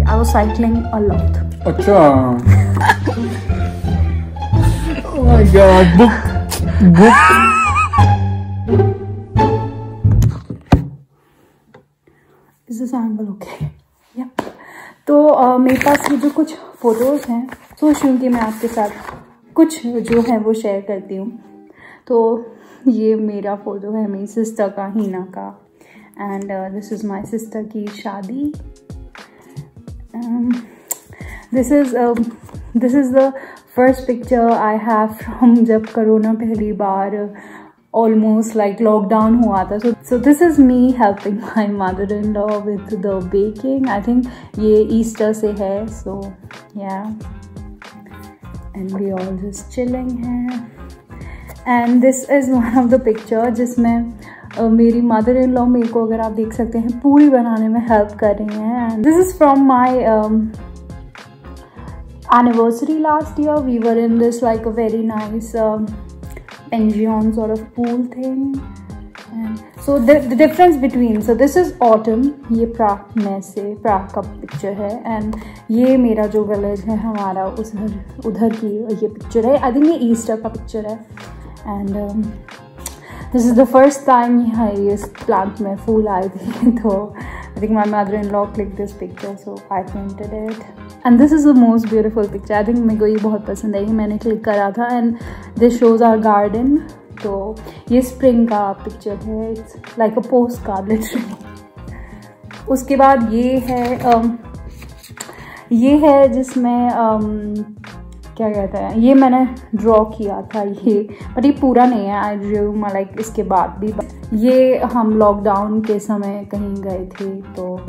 I was cycling a lot. अच्छा. Oh my God. Book. Is this angle okay? Yeah. तो मेरे पास ये जो कुछ फोटोज हैं, सोच रही हूँ कि मैं आपके साथ कुछ जो है वो शेयर करती हूँ. तो ये मेरा फ़ोटो है मेरी सिस्टर का, हीना का. And this is my sister की शादी. This is the first picture I have from जब कोरोना पहली बार ऑलमोस्ट लाइक लॉकडाउन हुआ था. So this is me helping my mother in law with the baking. I think ये Easter से है. So yeah, and we all just chilling हैं. And this is one of the picture जिसमें मेरी mother in law मेरे को, अगर आप देख सकते हैं, पूरी बनाने में हेल्प कर रही हैं. And this is from my anniversary last year. We were in this like a very nice pension sort of pool thing. And so the difference between, so this is autumn, ये प्राग में से, प्राग का picture है. And ये मेरा जो village है हमारा, उधर की ये पिक्चर है. आई थिंक ये ईस्टर का पिक्चर है. And this is the first time यहाँ इस प्लांट में फूल आए थे. तो I think my mother in law click this picture, so I painted it. And this is the most beautiful picture. I think मेरे को ये बहुत पसंद है, ये मैंने क्लिक करा था. And this shows our garden. तो ये स्प्रिंग का पिक्चर है. It's like a postcard literally. उसके बाद ये है जिसमें क्या कहते हैं, ये मैंने ड्रॉ किया था ये, बट ये पूरा नहीं है. आई ड्रू लाइक इसके बाद भी. ये हम लॉकडाउन के समय कहीं गए थे, तो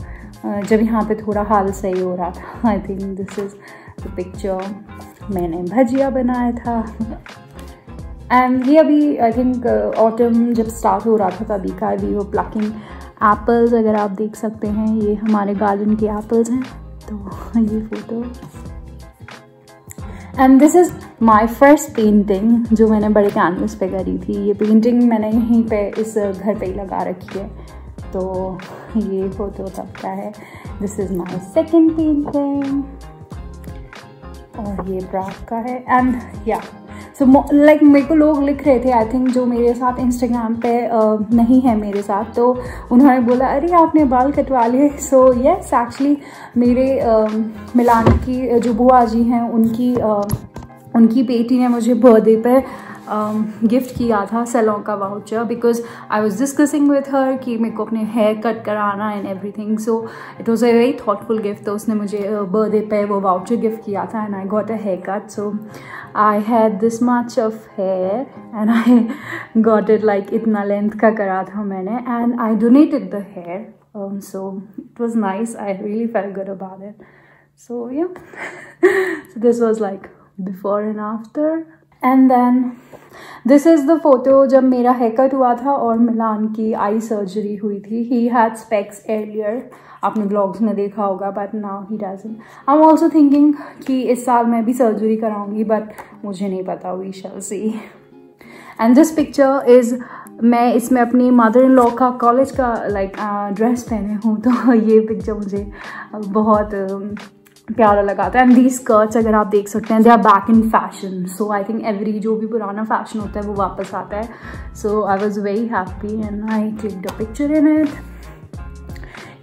जब यहाँ पे थोड़ा हाल सही हो रहा था. I think this is the picture. मैंने भजिया बनाया था. एंड ये अभी आई थिंक ऑटम जब स्टार्ट हो रहा था तभी का. वी वो प्लकिंग एप्पल्स, अगर आप देख सकते हैं, ये हमारे गार्डन के एप्पल्स हैं. तो ये photo. And this is my first painting जो मैंने बड़े कैनवस पे करी थी. ये पेंटिंग मैंने यहीं पे इस घर पे ही लगा रखी है. तो ये फ़ोटो तब का है. This is my second painting और ये प्राग का है. एंड या, सो लाइक मेरे को लोग लिख रहे थे, आई थिंक जो मेरे साथ इंस्टाग्राम पे नहीं है मेरे साथ, तो उन्होंने बोला अरे आपने बाल कटवा लिए. सो यस, एक्चुअली मेरे मिलान की जो बुआ जी हैं, उनकी बेटी ने मुझे बर्थडे पे गिफ्ट किया था सैलून का voucher. Because I was discussing with her कि मेरे को अपने हेयर कट कराना and everything. So it was a very thoughtful gift. तो उसने मुझे बर्थडे पे वो वाउचर गिफ्ट किया था. And I got a haircut. So I had this much of hair and I got it like इतना length का करा था मैंने. And I donated the hair. So it was nice. I really felt good about it. So yeah, so this was like before and after. And then this is the photo जब मेरा hair cut हुआ था और मिलान की eye surgery हुई थी. He had specs earlier, आपने blogs में देखा होगा, but now he doesn't. I am also thinking कि इस साल मैं भी सर्जरी कराऊंगी, बट मुझे नहीं पता. We shall see. And this picture is, मैं इसमें अपनी मदर इन लॉ का कॉलेज का लाइक ड्रेस पहने हूँ. तो ये पिक्चर मुझे बहुत प्यारा लगा था. एंड दीज स्कर्ट्स, अगर आप देख सकते हैं, they are back in fashion. So I think every जो भी पुराना फैशन होता है वो वापस आता है. So I was very happy and I clicked a picture in it.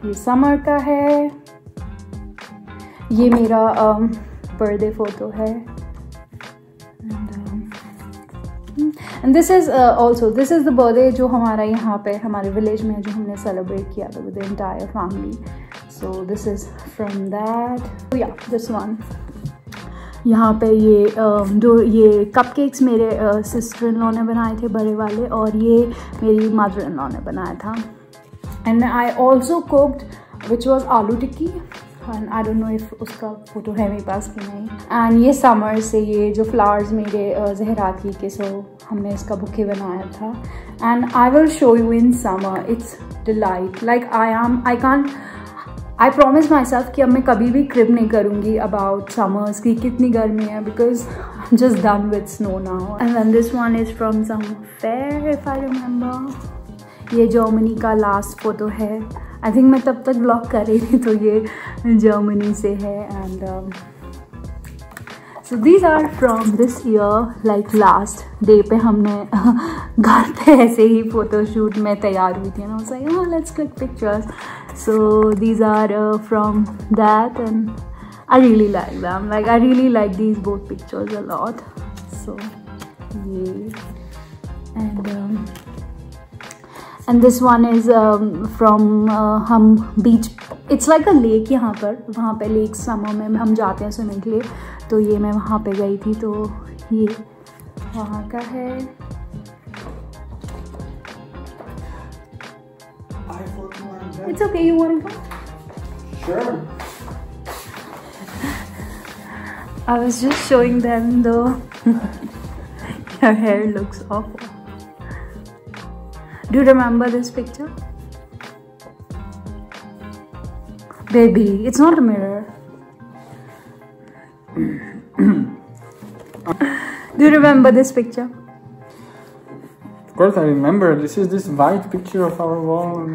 ये समर का है. ये मेरा बर्थडे फोटो है. And this is also, this is the birthday जो हमारा यहाँ पे हमारे विलेज में जो हमने सेलिब्रेट किया था with the entire family. So this is from that. Oh yeah, this one. यहाँ पे ये कपकेक्स मेरे सिस्टर इन लॉ ने बनाए थे, बड़े वाले, और ये मेरी मदर इन लॉ ने बनाया था. And I also cooked which was aloo tikki. And I don't know if उसका फोटो है मेरे पास कि नहीं. एंड ये समर से ये जो फ्लावर्स मेरे जहराती के, सो हमने इसका बुके बनाया था. And I will show you in summer. It's delight. Like I promise my self कि अब मैं कभी भी क्रिप नहीं करूँगी अबाउट समर्स की कितनी गर्मी है, because I am just done with snow now. And then this one is from some fair if I remember. ये जर्मनी का लास्ट फोटो है. आई थिंक मैं तब तक ब्लॉग कर रही थी, तो ये जर्मनी से है। And so these are from this year, like last day पे हमने घर पे ऐसे ही फोटोशूट में तैयार हुई थी ना, so let's click pictures. So these are from that and I really like them. Like I really like these both pictures a lot. So yeah, and this one is from हम beach. It's like a lake यहाँ पर, वहाँ पे lake summer में हम जाते हैं swimming के लिए, तो ये मैं वहाँ पे गई थी, तो ये वहाँ का है। It's okay. You want to go? Sure. I was just showing them though. Your hair looks awful. Do you remember this picture? Baby, it's not a mirror. Do you remember this picture? Of course I remember. This is this white picture of our wall.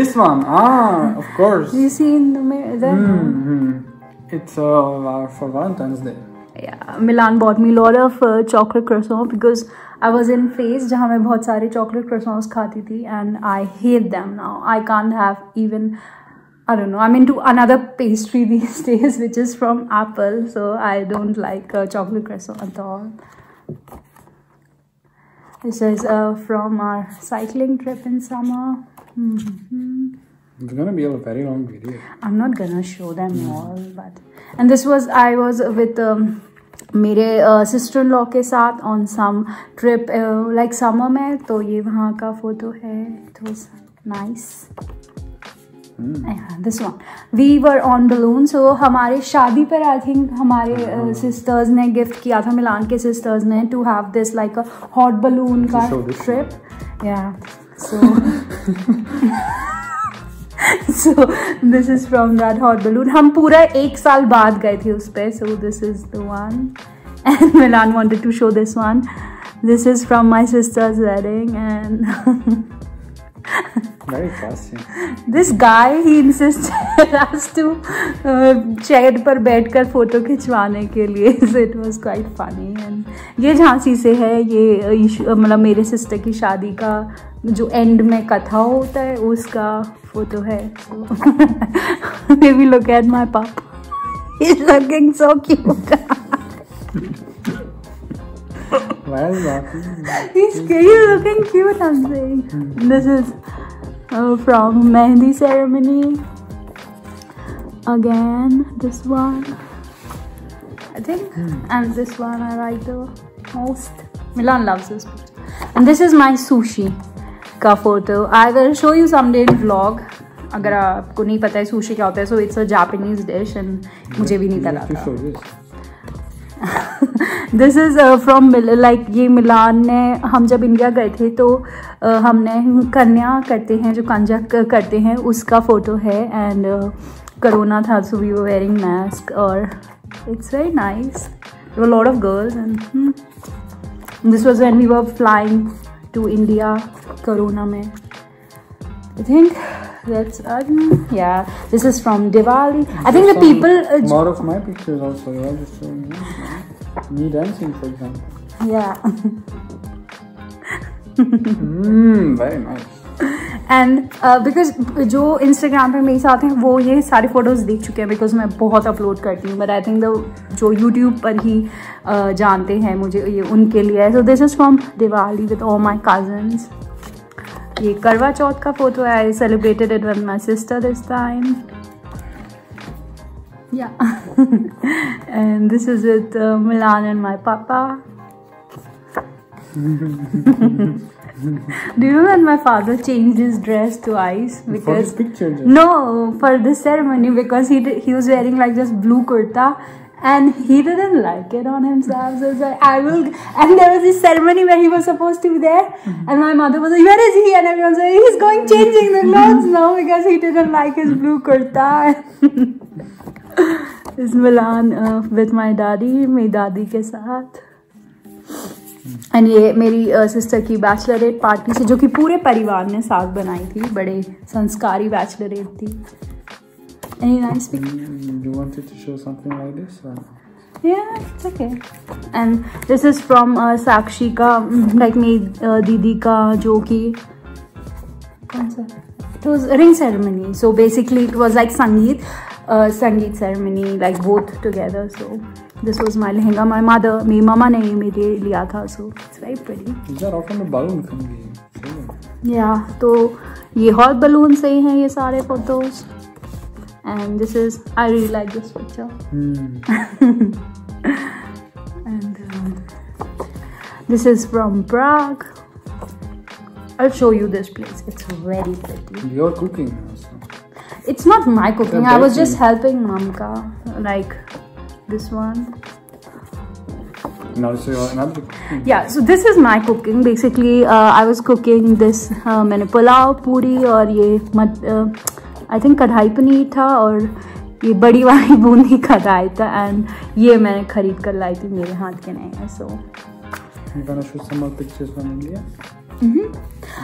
This one. Ah, of course. You see in the mirror there? It's for Valentine's Day. Yeah, Milan bought me a lot of chocolate croissants because I was in phase जहाँ मैं बहुत सारे chocolate croissants खाती थी, and I hate them now. I can't have even, I don't know, I'm into another pastry these days which is from Apple, so I don't like chocolate croissant at all. This is from our cycling trip in summer. It's gonna be a very long video. I'm not gonna show them all, but and this was I was with मेरे sister-in-law के साथ on some trip like summer में, तो ये वहाँ का photo है। It was nice. Yeah, this one. We were on balloon, so हमारे शादी पर I think हमारे sisters ने gift किया था, मिलान के sisters ने, to have this like a hot balloon का trip. Yeah, so. So this is from that hot balloon. हम पूरा 1 साल बाद गए थे उस पे. So this is the one. And Milan wanted to show this one. This is from my sister's wedding, and very classy. This guy, he insisted us to chair पर बैठकर फोटो खिंचवाने के लिए. So it was quite funny. And ये झांसी से है, ये मतलब मेरे सिस्टर की शादी का जो एंड में कथा होता है उसका फोटो है. So maybe look at my pup. He's looking so cute. Why is that? He's looking cute, I'm saying. This is from Mehndi ceremony. Again, this one, I think, and this one I like the most. Milan loves this picture. And this is my sushi का photo. I will show you someday in vlog. अगर आपको नहीं पता है sushi क्या होता है, so it's a Japanese dish and मुझे भी नहीं पता था. This is from like ये मिलान ने, हम जब इंडिया गए थे तो हमने कन्या करते हैं जो कंजक करते हैं उसका फोटो है. एंड कोरोना था, so we were wearing mask, और it's very nice. There were a lot of girls, and this was when we were flying to India corona में. I think that's yeah. This is from Diwali. I think the people more of my pictures also. Yeah, just showing me dancing, for example. Yeah. Very nice. And because जो Instagram पे मेरे साथ हैं वो ये सारे photos देख चुके हैं, because मैं बहुत अपलोड करती हूँ, but I think जो YouTube पर ही जानते हैं मुझे, ये उनके लिए है. So this is from Diwali with all my cousins. ये करवा चौथ का फोटो है. I celebrated it with my sister this time. Yeah. And this is with Milan and my papa. Do you know that my father changed his dress twice because for this picture? No, for this ceremony, because he was wearing like just blue kurta and he didn't like it on himself. So it's like, I will. And there was this ceremony where he was supposed to be there, and my mother was like, "Where is he?" And everyone was like, "He's going changing the clothes now because he didn't like his blue kurta." This is Milan with my daddy, मेरी दादी के साथ. And ये मेरी sister की Bachelorette party से, जो कि पूरे परिवार ने साथ बनाई थी, बड़े संस्कारी बैचलरेट थी। Any nice picture? You wanted to show something like this? Or? Yeah, it's okay. And this is from साक्षी का, like मेरी दीदी का, जो कि कौन सा? It was ring ceremony. So basically it was like संगीत ceremony, like both together. So this was my lehenga. My mother, मेरी मामा ने मेरे लिया था. So it's very pretty. These are all from the balloon family. Yeah, तो ये hot balloon से ही हैं ये सारे photos. And this is, I really like this picture. And this is from Prague. I'll show you this place. It's very pretty. You're cooking also. It's not my cooking. I was just helping Mamka. Like this one. Now so another cooking. Yeah, so this is my cooking. Basically, I was cooking this. मैंने पुलाव, पूरी और ये I think कढ़ाई पनीर था, और ये बड़ी वाली बूंदी का रायता, एंड ये मैंने खरीद कर लाई थी, मेरे हाथ के नहीं है। सो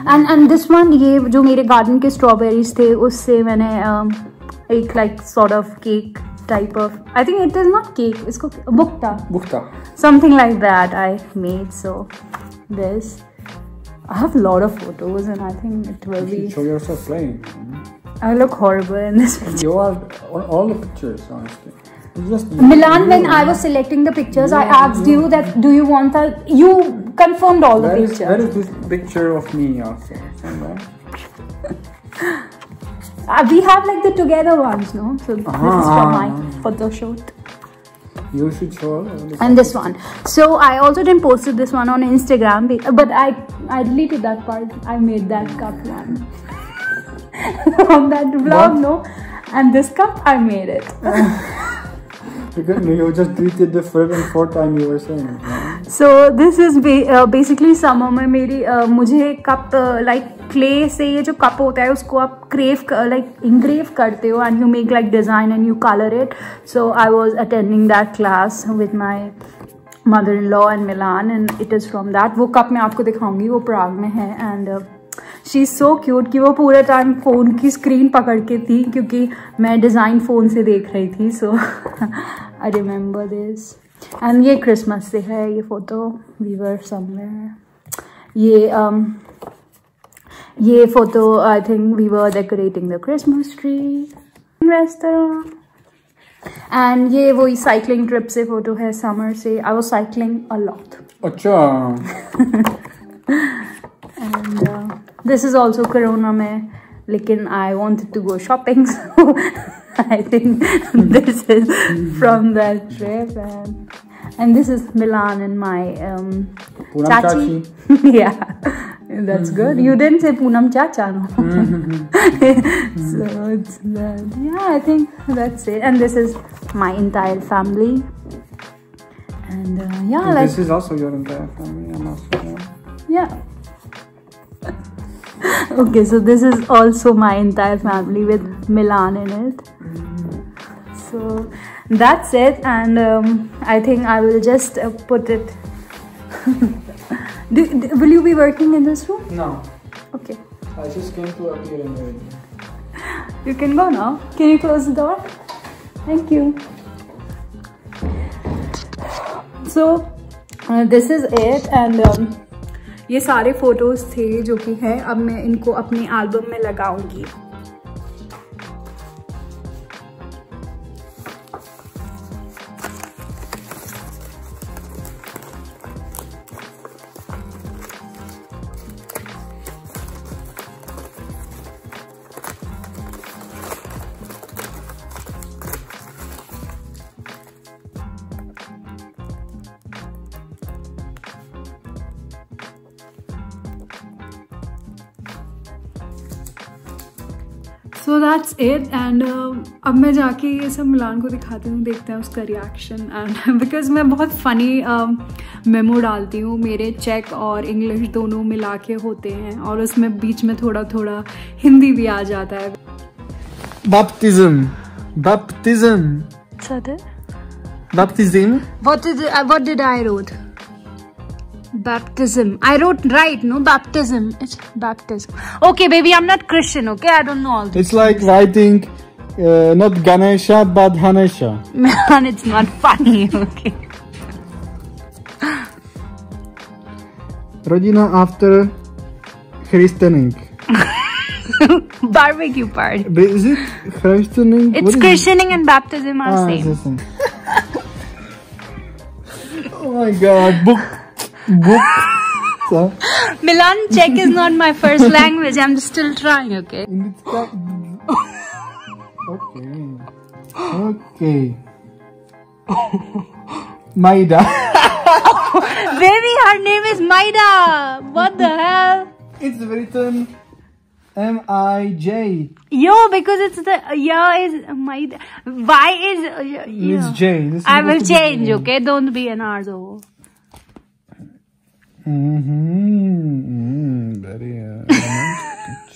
एंड दिस वन, ये जो मेरे गार्डन के स्ट्रॉबेरीज थे उससे मैंने एक like sort of cake type of, I think it is not cake, इसको बुक्ता something like that I made. So this, I have a lot of photos and I think it will be... Show yourself playing. I look horrible in this picture. You are on all the pictures, honestly. Just Milan, when I was selecting the pictures, I asked you that, do you want that? You confirmed all the pictures. Where is this picture of me also? We have like the together ones, no? So this is from my photo shoot. You should show. And this one. So I also didn't post this one on Instagram, but I deleted that part. I made that cup one from that vlog, no? And this cup, I made it. You just deleted the third and fourth time you were saying it. Right? So this is basically summer में मेरी मुझे cup like clay से, ये जो cup होता है उसको आप engrave करते हो, and you make like design and you color it. So I was attending that class with my mother-in-law in Milan, and it is from that. वो कप मैं आपको दिखाऊंगी, वो प्राग में है, and she is so cute कि वो पूरे टाइम फ़ोन की स्क्रीन पकड़ के थी, क्योंकि मैं डिज़ाइन फ़ोन से देख रही थी। So I remember this. And ये क्रिसमस से है ये फ़ोटो, वी वर समवेयर। ये photo I think we were decorating the Christmas tree restaurant. And ये वही साइकिलिंग ट्रिप से फ़ोटो है, समर से। I was cycling a lot. अच्छा। And this is also Corona में, लेकिन I wanted to go shopping, so I think this is from that trip, and this is Milan and my chachi. Yeah, that's good. You didn't say Poonam Chacha, no? So it's that. Yeah, I think that's it. And this is my entire family, and yeah, and like this is also your entire family, and also yeah. Okay, so this is also my entire family with Milan in it. So that's it, and I think I will just put it. Will you be working in this room? No. Okay. I just came to appear in the video. You can go now. Can you close the door? Thank you. So this is it, and ये सारे photos थे जो कि हैं, अब मैं इनको अपनी एल्बम में लगाऊंगी। सो दैट्स इट, एंड अब मैं जाके ये सब मिलान को दिखाती हूँ, देखते हैं उसका रिएक्शन। एंड बिकॉज मैं बहुत फ़नी मेमो डालती हूँ, मेरे चेक और इंग्लिश दोनों मिला के होते हैं, और उसमें बीच में थोड़ा थोड़ा हिंदी भी आ जाता है। Baptism. Baptism? Baptism. What did I wrote? Baptism. I wrote right, no? Baptism. It's baptism. Okay, baby, I'm not Christian, okay? I don't know all this. It's like writing not Ganesha, but Hanesha. Man, it's not funny, okay? Rodina after christening. Barbecue party. Is it christening? It's christening and baptism are the same. Oh my god, book. So, Milan, Czech is not my first language. I'm still trying, okay? Okay. Maida. Baby, her name is Maida. What the hell? It's written M-I-J. Yo, because it's the is Maida. Y is It's J. I will change, okay? Don't be an arsehole. Very romantic.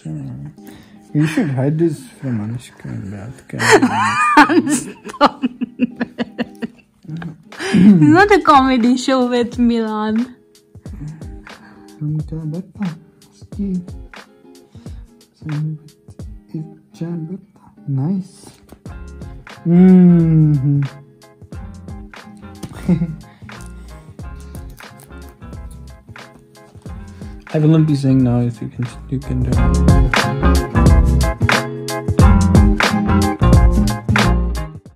You should hide this from Anushka and Stop. It's not a comedy show with Milan. Nice. I will not be saying now if you can do it.